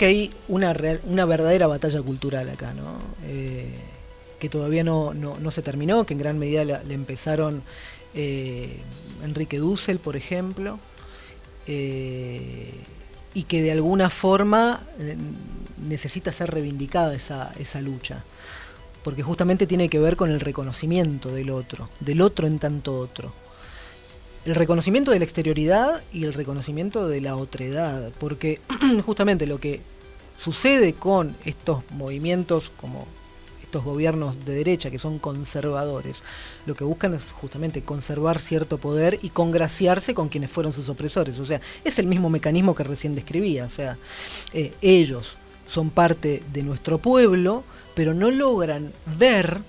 que hay una verdadera batalla cultural acá, ¿no? Que todavía no se terminó, que en gran medida le empezaron Enrique Dussel, por ejemplo, y que de alguna forma necesita ser reivindicada esa lucha, porque justamente tiene que ver con el reconocimiento del otro en tanto otro. El reconocimiento de la exterioridad y el reconocimiento de la otredad, porque justamente lo que sucede con estos movimientos como estos gobiernos de derecha que son conservadores, lo que buscan es justamente conservar cierto poder y congraciarse con quienes fueron sus opresores. O sea, es el mismo mecanismo que recién describía. O sea, ellos son parte de nuestro pueblo, pero no logran ver,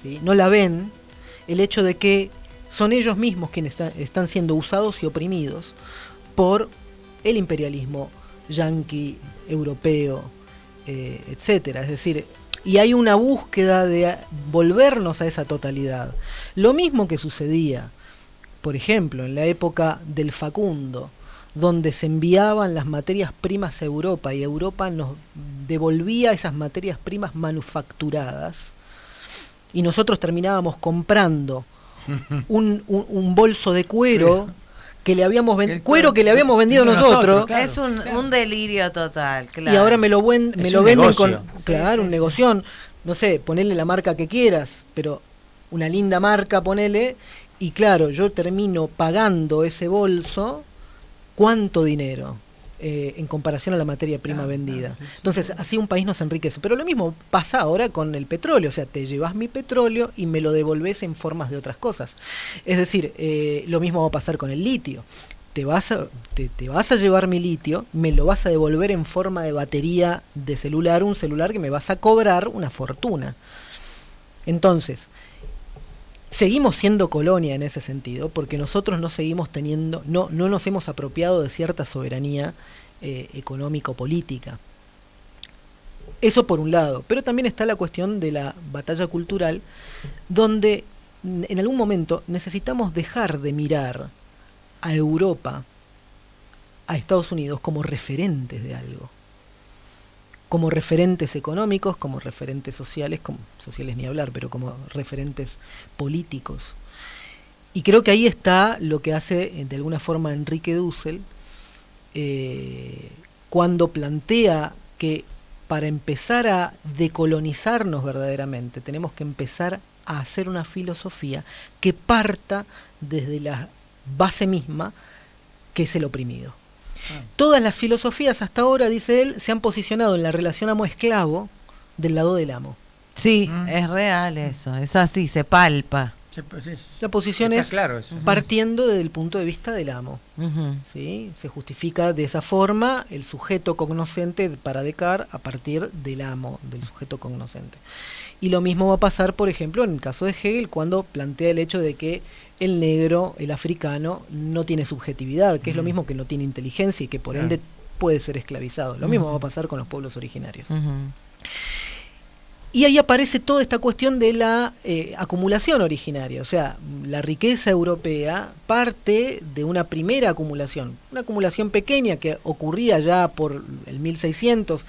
¿sí? No la ven, el hecho de que son ellos mismos quienes están siendo usados y oprimidos por el imperialismo yanqui, europeo, etcétera. Es decir, y hay una búsqueda de volvernos a esa totalidad. Lo mismo que sucedía, por ejemplo, en la época del Facundo, donde se enviaban las materias primas a Europa y Europa nos devolvía esas materias primas manufacturadas y nosotros terminábamos comprando un bolso de cuero que le habíamos vendido nosotros. Claro. Es un delirio total, claro. Y ahora me lo venden negocio. con, claro, un negoción, no sé, ponele la marca que quieras, pero una linda marca, ponele, y claro, yo termino pagando ese bolso, ¿cuánto dinero? En comparación a la materia prima vendida. Entonces, así un país no se enriquece. Pero lo mismo pasa ahora con el petróleo. O sea, te llevas mi petróleo y me lo devolves en formas de otras cosas. Es decir, lo mismo va a pasar con el litio. Te vas a llevar mi litio, me lo vas a devolver en forma de batería de celular, un celular que me vas a cobrar una fortuna. Entonces, seguimos siendo colonia en ese sentido, porque nosotros no seguimos teniendo, no nos hemos apropiado de cierta soberanía económico-política. Eso por un lado, pero también está la cuestión de la batalla cultural, donde en algún momento necesitamos dejar de mirar a Europa, a Estados Unidos como referentes de algo, como referentes económicos, como referentes sociales, como sociales ni hablar, pero como referentes políticos. Y creo que ahí está lo que hace de alguna forma Enrique Dussel, cuando plantea que para empezar a decolonizarnos verdaderamente tenemos que empezar a hacer una filosofía que parta desde la base misma, que es el oprimido. Todas las filosofías hasta ahora, dice él, se han posicionado en la relación amo-esclavo del lado del amo. Sí, es real eso, es así, se palpa. La posición es claro eso. partiendo desde el punto de vista del amo. ¿Sí? Se justifica de esa forma el sujeto cognoscente para Descartes a partir del amo, del sujeto cognoscente. Y lo mismo va a pasar, por ejemplo, en el caso de Hegel, cuando plantea el hecho de que el negro, el africano, no tiene subjetividad, que es lo mismo que no tiene inteligencia y que por ende puede ser esclavizado. Lo mismo va a pasar con los pueblos originarios. Y ahí aparece toda esta cuestión de la acumulación originaria. O sea, la riqueza europea parte de una primera acumulación. Una acumulación pequeña que ocurría ya por el 1600,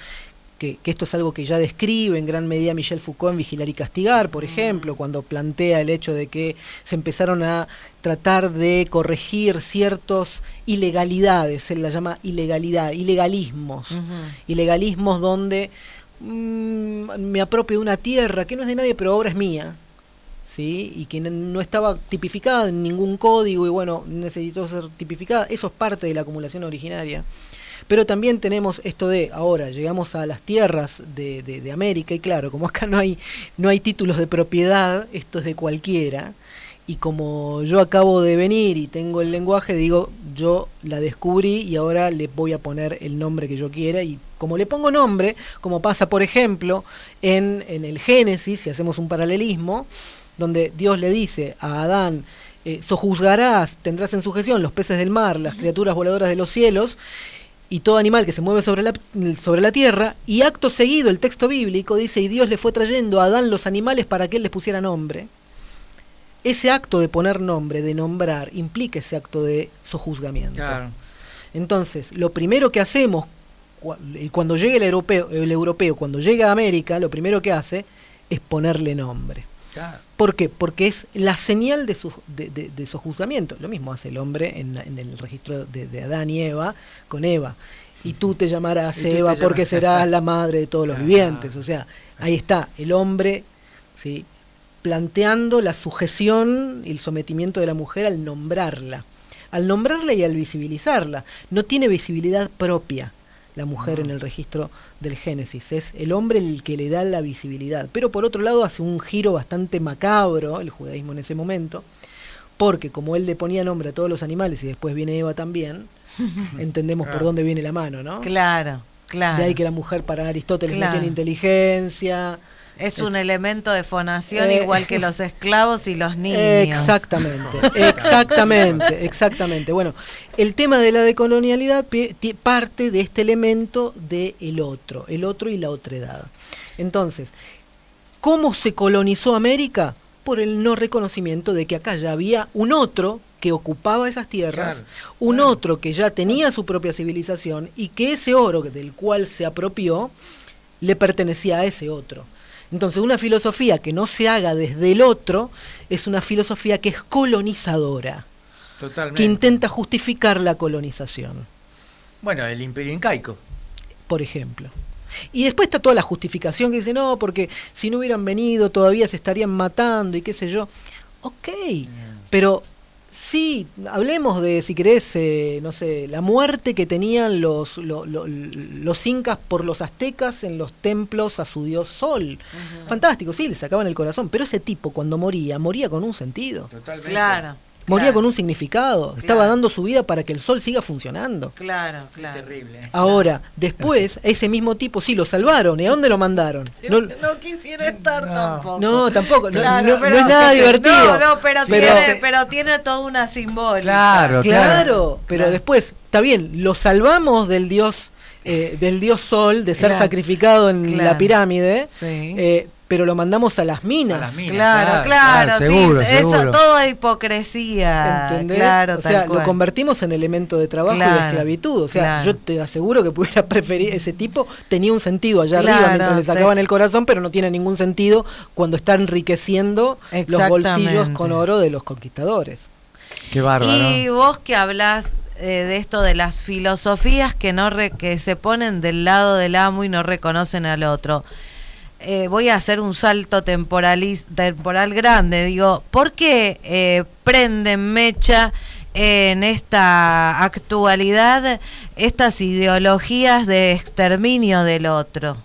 que esto es algo que ya describe en gran medida Michel Foucault en Vigilar y Castigar, por ejemplo, cuando plantea el hecho de que se empezaron a tratar de corregir ciertas ilegalidades, él la llama ilegalismos. Ilegalismos donde me apropio de una tierra que no es de nadie, pero ahora es mía, ¿sí? Y que no estaba tipificada en ningún código y bueno, necesitó ser tipificada. Eso es parte de la acumulación originaria. Pero también tenemos esto de, ahora llegamos a las tierras de América y claro, como acá no hay títulos de propiedad, esto es de cualquiera. Y como yo acabo de venir y tengo el lenguaje, digo, yo la descubrí y ahora le voy a poner el nombre que yo quiera. Y como le pongo nombre, como pasa por ejemplo en el Génesis, si hacemos un paralelismo, donde Dios le dice a Adán, sojuzgarás, tendrás en sujeción los peces del mar, las criaturas voladoras de los cielos, y todo animal que se mueve sobre la tierra, y acto seguido el texto bíblico dice, y Dios le fue trayendo a Adán los animales para que él les pusiera nombre. Ese acto de poner nombre, de nombrar, implica ese acto de sojuzgamiento. Claro. Entonces, lo primero que hacemos y cuando llega el europeo, cuando llega a América, lo primero que hace es ponerle nombre. Claro. ¿Por qué? Porque es la señal de su juzgamiento. Lo mismo hace el hombre en el registro de Adán y Eva con Eva. Y tú te llamarás Eva porque serás la madre de todos los vivientes. O sea, ahí está el hombre, ¿sí?, planteando la sujeción y el sometimiento de la mujer al nombrarla. Al nombrarla y al visibilizarla. No tiene visibilidad propia la mujer en el registro del Génesis. Es el hombre el que le da la visibilidad. Pero por otro lado hace un giro bastante macabro el judaísmo en ese momento, porque como él le ponía nombre a todos los animales y después viene Eva también, entendemos por dónde viene la mano, ¿no? Claro. De ahí que la mujer para Aristóteles no tiene inteligencia. Es un elemento de fonación igual que los esclavos y los niños. Exactamente. Bueno, el tema de la decolonialidad parte de este elemento de el otro y la otredad. Entonces, ¿cómo se colonizó América? Por el no reconocimiento de que acá ya había un otro que ocupaba esas tierras, otro que ya tenía su propia civilización y que ese oro del cual se apropió le pertenecía a ese otro. Entonces, una filosofía que no se haga desde el otro es una filosofía que es colonizadora. Totalmente. Que intenta justificar la colonización. Bueno, el imperio incaico. Por ejemplo. Y después está toda la justificación que dice, no, porque si no hubieran venido todavía se estarían matando y qué sé yo. Ok, pero sí, hablemos de, si querés, no sé, la muerte que tenían los incas por los aztecas en los templos a su dios Sol. Fantástico, sí, le sacaban el corazón, pero ese tipo cuando moría con un sentido. Totalmente. Claro. Moría con un significado, estaba dando su vida para que el sol siga funcionando. Claro. Terrible. Ahora, después, ese mismo tipo, sí, lo salvaron, ¿y a dónde lo mandaron? No quisiera estar tampoco. No, tampoco, Claro, no es nada divertido. Pero tiene toda una simbólica. Claro, pero después, está bien, lo salvamos del dios Sol, de ser sacrificado en la pirámide, pero lo mandamos a las minas. Claro, seguro, sí, seguro. Eso, todo es hipocresía. ¿Entendés? Claro, o sea, tal cual. lo convertimos en elemento de trabajo y de esclavitud. O sea, yo te aseguro que pudiera preferir, ese tipo tenía un sentido allá arriba mientras le sacaban el corazón, pero no tiene ningún sentido cuando está enriqueciendo los bolsillos con oro de los conquistadores. Qué bárbaro. Y vos que hablás de esto de las filosofías que se ponen del lado del amo y no reconocen al otro. Voy a hacer un salto temporal grande, digo, ¿por qué prenden mecha en esta actualidad estas ideologías de exterminio del otro?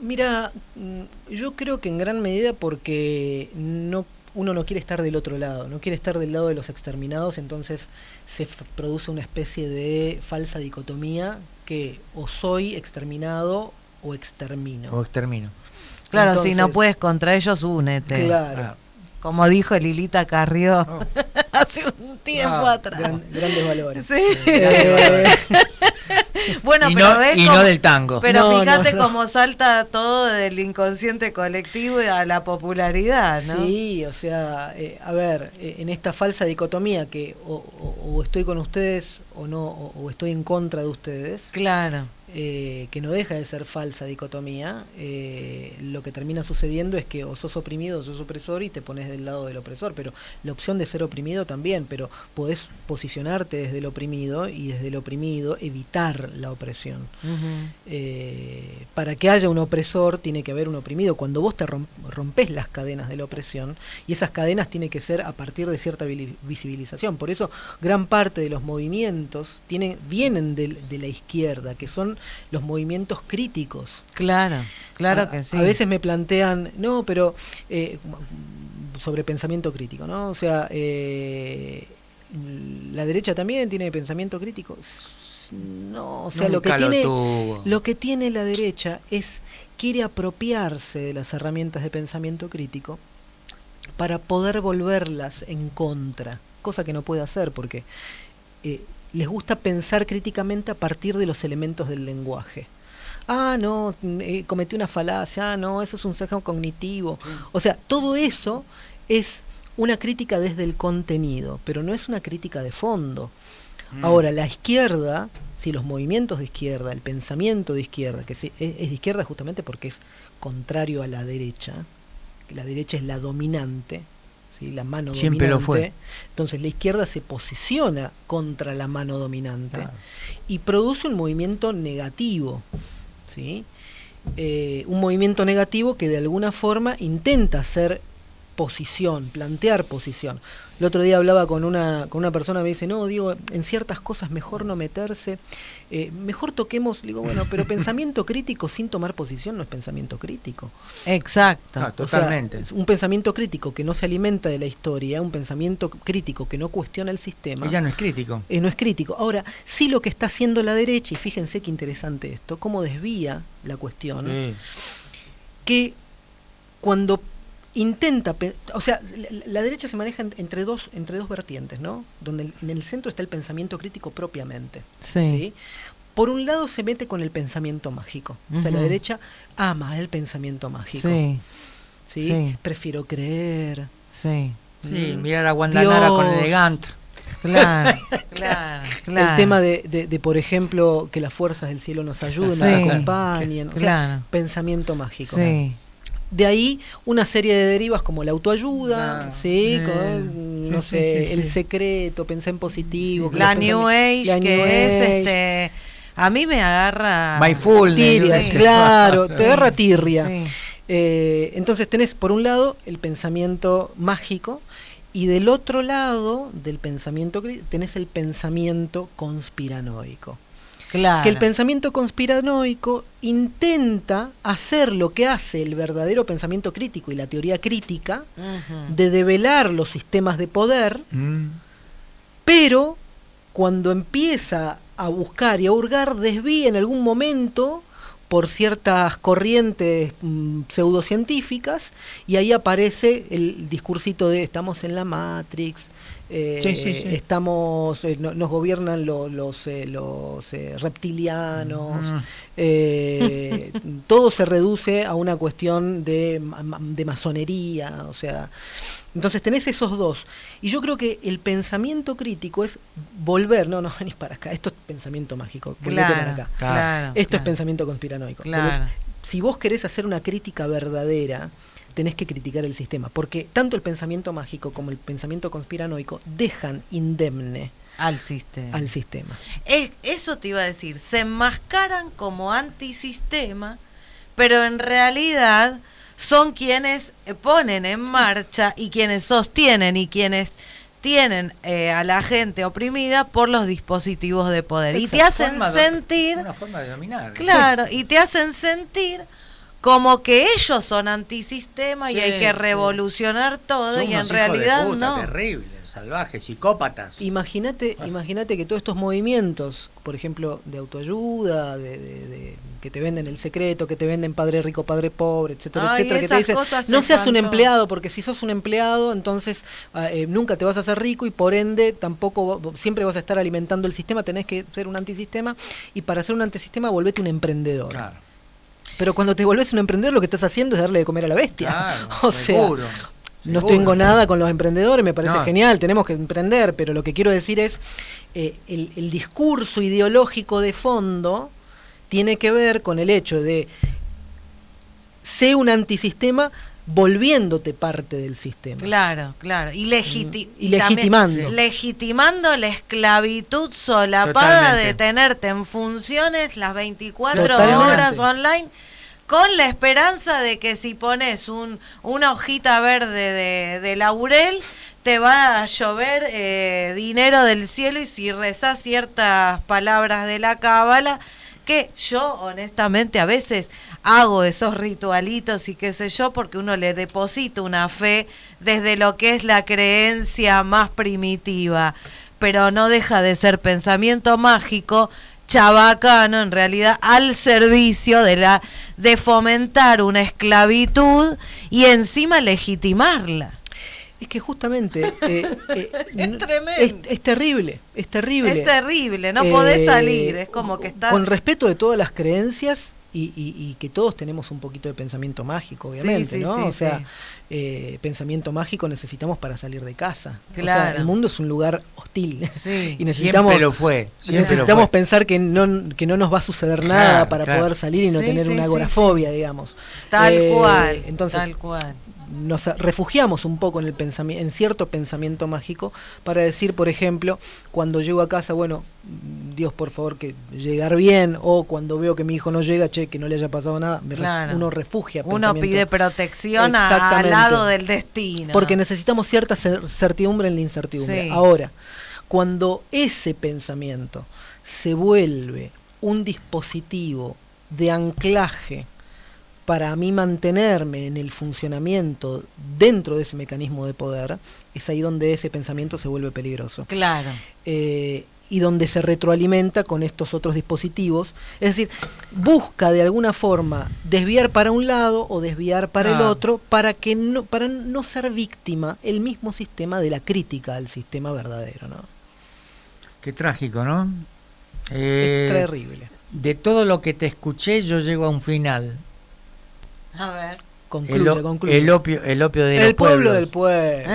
Mira, yo creo que en gran medida porque uno no quiere estar del otro lado, no quiere estar del lado de los exterminados, entonces se produce una especie de falsa dicotomía que o soy exterminado o extermino. Claro, entonces, si no puedes contra ellos, únete. Claro. Como dijo Lilita Carrió hace un tiempo atrás. Grandes valores. Sí. Bueno, y pero no, ves y cómo, no del tango. Pero fíjate cómo salta todo del inconsciente colectivo a la popularidad, ¿no? Sí, o sea, a ver, en esta falsa dicotomía que o estoy con ustedes o no, o estoy en contra de ustedes. Claro. Que no deja de ser falsa dicotomía, lo que termina sucediendo es que o sos oprimido o sos opresor y te pones del lado del opresor, pero la opción de ser oprimido también, pero podés posicionarte desde el oprimido y desde el oprimido evitar la opresión. Para que haya un opresor tiene que haber un oprimido. Cuando vos te rompés las cadenas de la opresión, y esas cadenas tienen que ser a partir de cierta visibilización, por eso gran parte de los movimientos vienen de la izquierda, que son los movimientos críticos. Claro que sí. A veces me plantean, no, pero sobre pensamiento crítico, ¿no? O sea, la derecha también tiene pensamiento crítico. No, o sea, lo que tiene la derecha quiere apropiarse de las herramientas de pensamiento crítico para poder volverlas en contra, cosa que no puede hacer porque les gusta pensar críticamente a partir de los elementos del lenguaje. No, cometí una falacia, no, eso es un sesgo cognitivo. O sea, todo eso es una crítica desde el contenido, pero no es una crítica de fondo. Ahora, la izquierda, si los movimientos de izquierda, el pensamiento de izquierda, que es de izquierda justamente porque es contrario a la derecha, que la derecha es la dominante, ¿sí? La mano Siempre dominante. lo fue. Entonces la izquierda se posiciona contra la mano dominante, Claro. y produce un movimiento negativo, ¿sí? Un movimiento negativo que de alguna forma intenta hacer posición, plantear posición. El otro día hablaba con una persona, me dice, no, digo, en ciertas cosas mejor no meterse, mejor toquemos, digo, bueno, pero pensamiento crítico sin tomar posición no es pensamiento crítico. Exacto. Ah, totalmente. O sea, un pensamiento crítico que no se alimenta de la historia, un pensamiento crítico que no cuestiona el sistema, Ella no es crítico. no es crítico. Ahora, sí lo que está haciendo la derecha, y fíjense qué interesante esto, cómo desvía la cuestión, Sí. que cuando intenta, o sea, la derecha se maneja entre dos vertientes, ¿no? Donde en el centro está el pensamiento crítico propiamente. Sí. Por un lado se mete con el pensamiento mágico. O sea, la Ujú. derecha ama el pensamiento mágico. Sí, ¿Sí? sí. Prefiero creer. sí. Sí, mirar a Guandanara con Dios. Elegant. Claro, claro, claro. El tema de, por ejemplo, que las fuerzas del cielo nos ayuden, nos Sí. acompañen. O sea, Claro. pensamiento mágico. Sí. De ahí una serie de derivas como la autoayuda, Ah, ¿sí? sí, No sí, sé, sí, el sí. secreto, pensé en positivo. que La los New Age, la que New es Age, a mí me agarra Mindfulness. tirria, Sí. claro, te agarra tirria. Sí. Entonces tenés por un lado el pensamiento mágico, y del otro lado del pensamiento tenés el pensamiento conspiranoico. Claro. Que el pensamiento conspiranoico intenta hacer lo que hace el verdadero pensamiento crítico y la teoría crítica, Ujú. de develar los sistemas de poder, Mm. pero cuando empieza a buscar y a hurgar, desvía en algún momento por ciertas corrientes pseudocientíficas, y ahí aparece el discursito de estamos en la Matrix, Sí, sí, sí. estamos, nos gobiernan los reptilianos, todo se reduce a una cuestión de masonería, o sea, entonces tenés esos dos, y yo creo que el pensamiento crítico es volver, no, venís para acá, esto es pensamiento mágico, volvete para acá. Claro, Esto es claro. pensamiento conspiranoico. Claro. Si vos querés hacer una crítica verdadera, tenés que criticar el sistema, porque tanto el pensamiento mágico como el pensamiento conspiranoico dejan indemne Al sistema. al sistema. Eso te iba a decir, se enmascaran como antisistema, pero en realidad son quienes ponen en marcha y quienes sostienen y quienes tienen a la gente oprimida por los dispositivos de poder. Y te hacen sentir, Una forma de dominar. claro, y te hacen sentir como que ellos son antisistema y Sí, hay que sí. revolucionar todo, Son y en unos hijos de realidad puta, no. terribles, salvajes, psicópatas. Imagínate que todos estos movimientos, por ejemplo, de autoayuda, de que te venden el secreto, que te venden padre rico, padre pobre, etcétera, Ay, etcétera, que te esas dicen, cosas no se seas un espantó. empleado, porque si sos un empleado, entonces nunca te vas a hacer rico, y por ende tampoco siempre vas a estar alimentando el sistema, tenés que ser un antisistema, y para ser un antisistema volvete un emprendedor. Claro. Pero cuando te volvés un emprendedor, lo que estás haciendo es darle de comer a la bestia. Claro, O sea, seguro, no seguro. tengo nada con los emprendedores, me parece No. genial, tenemos que emprender, pero lo que quiero decir es, el discurso ideológico de fondo tiene que ver con el hecho de ser un antisistema volviéndote parte del sistema. Claro, claro. Y, Y también legitimando. legitimando la esclavitud solapada Totalmente. de tenerte en funciones las 24 Totalmente. horas online, con la esperanza de que si pones una hojita verde de laurel, te va a llover dinero del cielo, y si rezás ciertas palabras de la cábala, que yo honestamente a veces hago esos ritualitos y qué sé yo, porque uno le deposita una fe desde lo que es la creencia más primitiva, pero no deja de ser pensamiento mágico, chabacano en realidad, al servicio de fomentar una esclavitud y encima legitimarla. Es que justamente Es tremendo. es terrible, es terrible. Es terrible, no podés salir, es como que estás... Con respeto de todas las creencias, y que todos tenemos un poquito de pensamiento mágico, obviamente, ¿no? O sea, pensamiento mágico necesitamos para salir de casa. Claro. O sea, el mundo es un lugar hostil. Sí. Y necesitamos, Siempre lo fue. necesitamos pensar que no nos va a suceder nada para poder salir y no Sí, tener sí, una sí, agorafobia, digamos. Tal cual. Entonces, tal cual. nos refugiamos un poco en el pensamiento, en cierto pensamiento mágico, para decir, por ejemplo, cuando llego a casa, bueno, Dios, por favor, que llegar bien, o cuando veo que mi hijo no llega, che, que no le haya pasado nada, uno refugia. Uno pide protección al lado del destino. Porque necesitamos cierta certidumbre en la incertidumbre. Sí. Ahora, cuando ese pensamiento se vuelve un dispositivo de anclaje para a mí mantenerme en el funcionamiento dentro de ese mecanismo de poder, es ahí donde ese pensamiento se vuelve peligroso. Claro. Y donde se retroalimenta con estos otros dispositivos. Es decir, busca de alguna forma desviar para un lado o desviar para el otro para no ser víctima el mismo sistema de la crítica al sistema verdadero, ¿no? Qué trágico, ¿no? Es terrible. De todo lo que te escuché, yo llego a un final. A ver. Concluye. El opio de los pueblos. El pueblo del pueblo.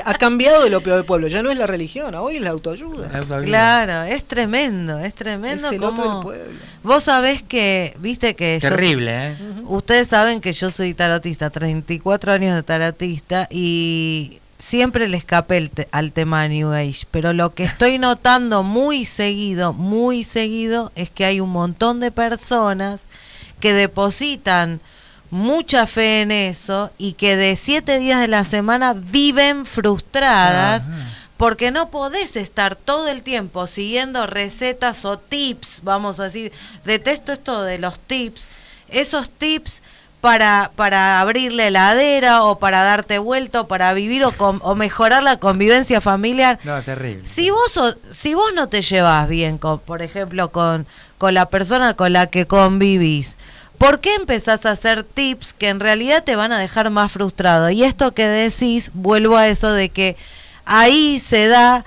Ha cambiado el opio del pueblo. Ya no es la religión, hoy es la autoayuda. Claro, es tremendo. Es el opio del pueblo. Vos sabés que, viste que terrible, ustedes saben que yo soy tarotista, 34 años de tarotista, y siempre le escapé al tema New Age, pero lo que estoy notando muy seguido, es que hay un montón de personas que depositan mucha fe en eso y que de 7 días de la semana viven frustradas porque no podés estar todo el tiempo siguiendo recetas o tips, vamos a decir, detesto esto de los tips, esos tips para abrir la heladera o para darte vuelta o para vivir o mejorar la convivencia familiar. No, terrible. Si vos no te llevas bien, por ejemplo, con la persona con la que convivís, ¿por qué empezás a hacer tips que en realidad te van a dejar más frustrado? Y esto que decís, vuelvo a eso de que ahí se da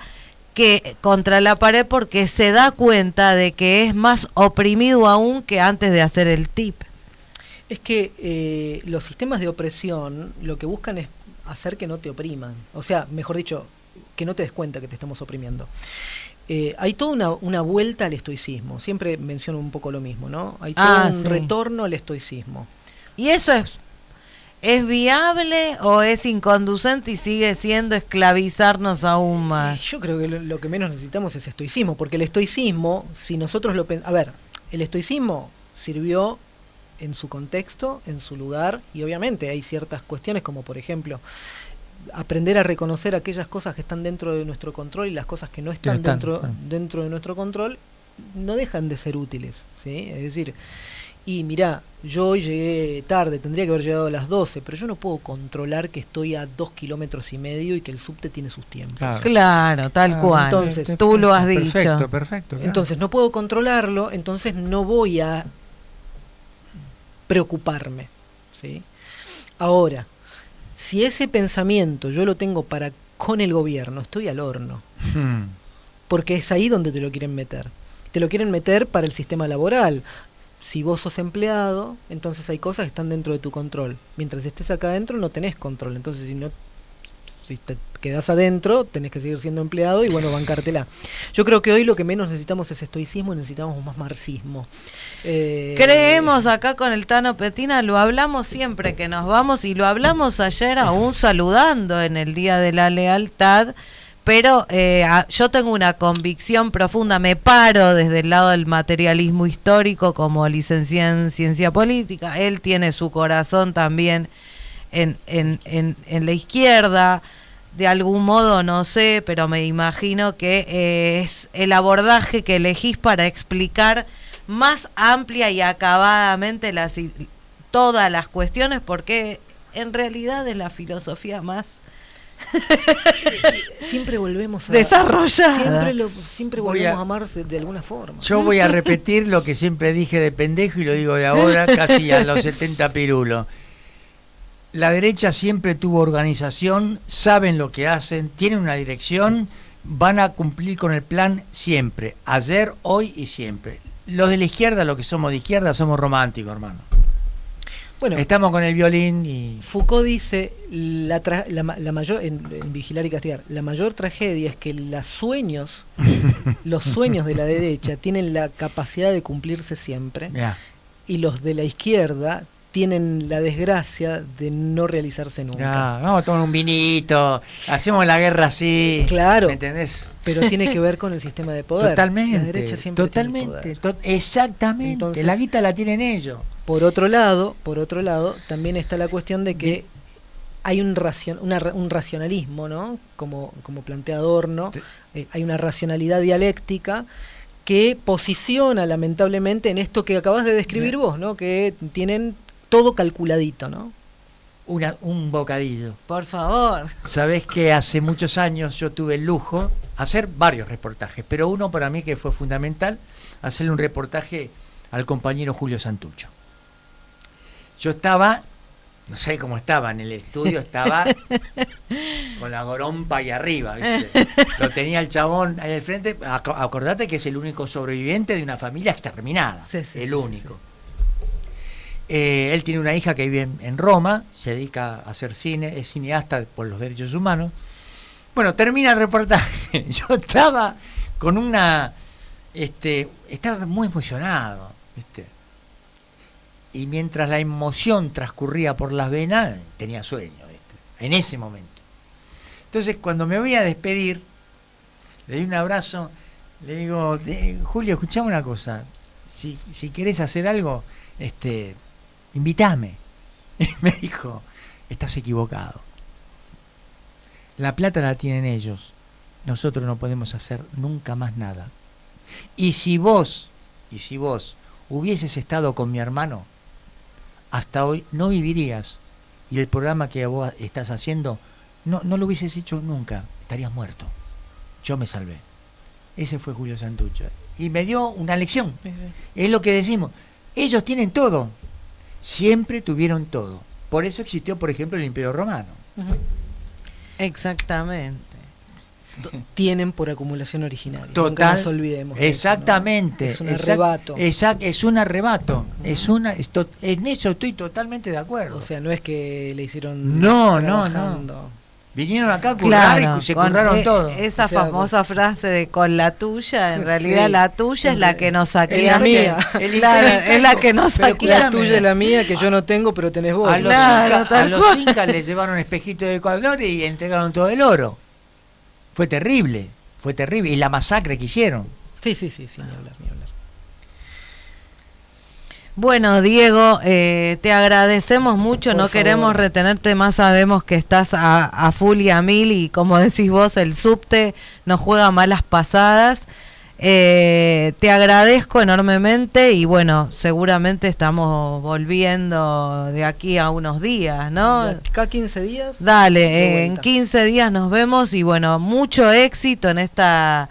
que contra la pared porque se da cuenta de que es más oprimido aún que antes de hacer el tip. Es que los sistemas de opresión lo que buscan es hacer que no te opriman. O sea, mejor dicho, que no te des cuenta que te estamos oprimiendo. Hay toda una vuelta al estoicismo. Siempre menciono un poco lo mismo, ¿no? Hay todo un retorno al estoicismo. ¿Y eso es viable o es inconducente y sigue siendo esclavizarnos aún más? Yo creo que lo que menos necesitamos es estoicismo, porque el estoicismo, si nosotros lo pensamos... A ver, el estoicismo sirvió en su contexto, en su lugar, y obviamente hay ciertas cuestiones como, por ejemplo, aprender a reconocer aquellas cosas que están dentro de nuestro control y las cosas que no están dentro de nuestro control no dejan de ser útiles, ¿sí? Es decir, y mirá, yo hoy llegué tarde, tendría que haber llegado a las 12, pero yo no puedo controlar que estoy a 2,5 kilómetros y que el subte tiene sus tiempos. Claro, tal cual. Entonces, tú lo has dicho. Perfecto. Entonces no puedo controlarlo, entonces no voy a preocuparme, ¿sí? Ahora, si ese pensamiento yo lo tengo para con el gobierno, estoy al horno. Porque es ahí donde te lo quieren meter. Te lo quieren meter para el sistema laboral. Si vos sos empleado, entonces hay cosas que están dentro de tu control. Mientras estés acá adentro no tenés control. Entonces si te quedás adentro, tenés que seguir siendo empleado y bueno, bancártela. Yo creo que hoy lo que menos necesitamos es estoicismo y necesitamos más marxismo. Creemos acá con el Tano Petina, lo hablamos siempre que nos vamos y lo hablamos ayer aún saludando en el Día de la Lealtad, pero yo tengo una convicción profunda, me paro desde el lado del materialismo histórico como licenciada en ciencia política, él tiene su corazón también en la izquierda, de algún modo no sé, pero me imagino que es el abordaje que elegís para explicar más amplia y acabadamente todas las cuestiones, porque en realidad es la filosofía más siempre volvemos a desarrollada. Siempre volvemos a amarse de alguna forma. Yo voy a repetir lo que siempre dije de pendejo y lo digo de ahora casi a los 70 pirulos. La derecha siempre tuvo organización, saben lo que hacen, tienen una dirección, van a cumplir con el plan siempre, ayer, hoy y siempre. Los de la izquierda, los que somos de izquierda, somos románticos, hermano. Bueno, estamos con el violín y... Foucault dice, la mayor, en Vigilar y Castigar, la mayor tragedia es que los sueños de la derecha tienen la capacidad de cumplirse siempre, Mirá. y los de la izquierda tienen la desgracia de no realizarse nunca. Vamos a tomar un vinito, hacemos la guerra así. Claro. ¿Me entendés? Pero tiene que ver con el sistema de poder. Totalmente. La derecha siempre tiene poder. Exactamente. Entonces, la guita la tienen ellos. Por otro lado, también está la cuestión de que hay un racionalismo, ¿no? Como plantea Adorno, hay una racionalidad dialéctica que posiciona lamentablemente en esto que acabas de describir vos, ¿no? Que tienen todo calculadito, ¿no? Un bocadillo. Por favor. Sabés que hace muchos años yo tuve el lujo de hacer varios reportajes, pero uno para mí que fue fundamental, hacerle un reportaje al compañero Julio Santucho. Yo estaba, no sé cómo estaba, en el estudio estaba con la gorompa ahí arriba, ¿viste? Lo tenía el chabón ahí al frente. Acordate que es el único sobreviviente de una familia exterminada, el único. Sí. Él tiene una hija que vive en Roma, se dedica a hacer cine, es cineasta por los derechos humanos. Bueno, termina el reportaje. Yo estaba con una... estaba muy emocionado, ¿viste? Y mientras la emoción transcurría por las venas, tenía sueño, ¿viste? En ese momento. Entonces, cuando me voy a despedir, le di un abrazo, le digo, Julio, escuchame una cosa, si querés hacer algo, invítame. Y me dijo, estás equivocado. La plata la tienen ellos, nosotros no podemos hacer nunca más nada. Y si vos hubieses estado con mi hermano, hasta hoy no vivirías, y el programa que vos estás haciendo no lo hubieses hecho nunca, estarías muerto. Yo me salvé. Ese fue Julio Santucho y me dio una lección. Sí. Es lo que decimos, ellos tienen todo, siempre tuvieron todo, por eso existió, por ejemplo, el Imperio Romano. Exactamente. Tienen por acumulación originaria. Total, nunca nos olvidemos. Exactamente. Eso, ¿no? Es un arrebato. Es un arrebato. En eso estoy totalmente de acuerdo. O sea, no es que le hicieron. No. Vinieron acá a currar, y se curraron todo. Esa famosa frase de con la tuya, en realidad la tuya es la que nos saqueaste. Es la mía. Claro, es la que nos saqueaste. La tuya es la mía, que yo no tengo, pero tenés vos. A los incas les llevaron espejitos de colores y entregaron todo el oro. Fue terrible. Y la masacre que hicieron. Sí, ni hablar. Bueno, Diego, te agradecemos mucho, no queremos retenerte más, sabemos que estás a full y a mil y como decís vos, el subte nos juega malas pasadas. Te agradezco enormemente y bueno, seguramente estamos volviendo de aquí a unos días, ¿no? ¿Acá 15 días? Dale, en 15 días nos vemos y bueno, mucho éxito en esta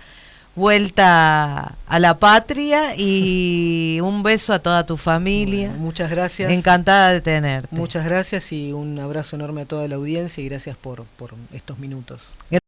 vuelta a la patria y un beso a toda tu familia. Bueno, muchas gracias. Encantada de tenerte. Muchas gracias y un abrazo enorme a toda la audiencia y gracias por estos minutos.